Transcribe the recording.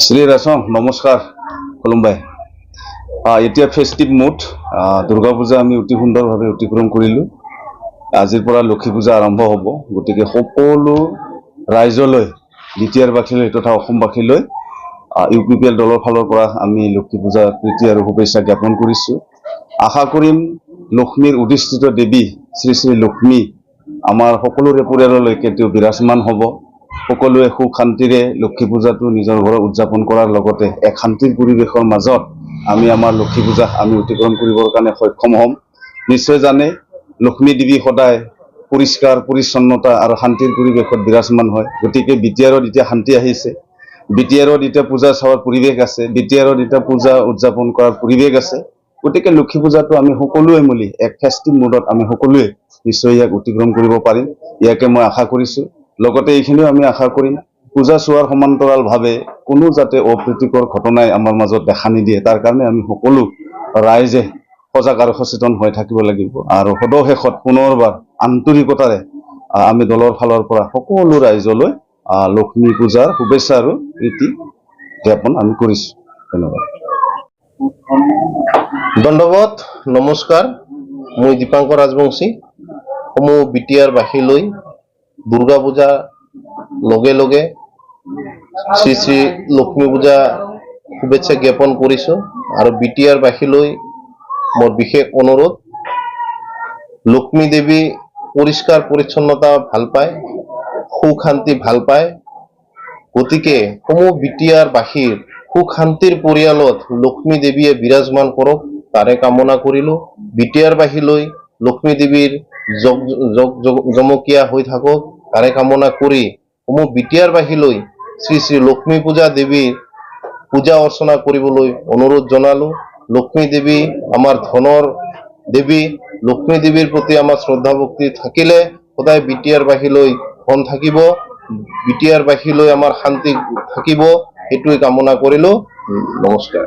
শ্ৰী ৰাচং নমস্কাৰ খুলুমবাই এতিয়া festive mood Durga Puja আমি অতি সুন্দৰভাৱে অতিক্ৰম কৰিলোঁ। আজিৰ পৰা লক্ষী পূজা আৰম্ভ হ'ব। গতিকে সকলো ৰাইজলৈ দ্বিতীয়াৰ বাসীলৈ তথা অসমবাসীলৈ UPPL দলৰ ফালৰ পৰা আমি লক্ষী পূজা প্ৰীতি আৰু শুভেচ্ছা জ্ঞাপন কৰিছোঁ। আশা কৰিম লক্ষ্মীৰ অধিষ্ঠিত দেৱী শ্ৰী শ্ৰী লক্ষ্মী আমাৰ সকলোৰে পৰিয়াললৈকে তেওঁ বিৰাজমান হ'ব। সকলোৱে সুখ শান্তিৰে লক্ষী পূজাটো নিজৰ ঘৰত উদযাপন কৰাৰ লগতে এক শান্তিৰ পৰিৱেশৰ মাজত আমি আমাৰ লক্ষী পূজা আমি অতিক্ৰম কৰিবৰ কাৰণে সক্ষম হ'ম। নিশ্চয় জানে লক্ষ্মী দেৱী সদায় পৰিষ্কাৰ পৰিচ্ছন্নতা আৰু শান্তিৰ পৰিৱেশত বিৰাজমান হয়। গতিকে বিটিআৰত এতিয়া শান্তি আহিছে, বিটিআৰত এতিয়া পূজা চাৱাৰ পৰিৱেশ আছে, বিটিআৰত এতিয়া পূজা উদযাপন কৰাৰ পৰিৱেশ আছে। গতিকে লক্ষী পূজাটো আমি সকলোৱে মিলি এক ফেষ্টিভ মুডত আমি সকলোৱে নিশ্চয় ইয়াক অতিক্ৰম কৰিব পাৰিম, ইয়াকে মই আশা কৰিছোঁ। লগতে এইখিনিও আমি আশা কৰিম পূজা চোৱাৰ সমান্তৰালভাৱে কোনো যাতে অপ্ৰীতিকৰ ঘটনাই আমাৰ মাজত দেখা নিদিয়ে, তাৰ কাৰণে আমি সকলো ৰাইজে সজাগ আৰু সচেতন হৈ থাকিব লাগিব। আৰু সদশেষত পুনৰবাৰ আন্তৰিকতাৰে আমি দলৰ ফালৰ পৰা সকলো ৰাইজলৈ লক্ষ্মী পূজাৰ শুভেচ্ছা আৰু প্ৰীতি জ্ঞাপন আমি কৰিছোঁ। ধন্যবাদ। দণ্ডবত নমস্কাৰ। মই দীপাংকৰ ৰাজবংশী। সমূহ বিটিআৰ বাসীলৈ দুৰ্গা পূজা লগে লগে শ্ৰী শ্ৰী লক্ষ্মী পূজা শুভেচ্ছা জ্ঞাপন কৰিছোঁ। আৰু বিটিআৰ বাসীলৈ মোৰ বিশেষ অনুৰোধ, লক্ষ্মী দেৱী পৰিষ্কাৰ পৰিচ্ছন্নতা ভাল পায়, সুখ শান্তি ভাল পায়। গতিকে সমূহ বিটিআৰ বাসীৰ সুখ শান্তিৰ পৰিয়ালত লক্ষ্মী দেৱীয়ে বিৰাজমান কৰক, তাৰে কামনা কৰিলোঁ। বিটিআৰ বাসীলৈ লক্ষ্মী দেৱীৰ জমকীয়া হৈ থাকক, তাৰে কামনা কৰি সমূহ বিটিআৰ বাসীলৈ শ্ৰী শ্ৰী লক্ষ্মী পূজা দেৱীৰ পূজা অৰ্চনা কৰিবলৈ অনুৰোধ জনালোঁ। লক্ষ্মী দেৱী আমাৰ ধনৰ দেৱী। লক্ষ্মী দেৱীৰ প্ৰতি আমাৰ শ্ৰদ্ধা ভক্তি থাকিলে সদায় বিটিআৰ বাসীলৈ ধন থাকিব, বিটিআৰ বাসীলৈ আমাৰ শান্তি থাকিব, সেইটোৱে কামনা কৰিলোঁ। নমস্কাৰ।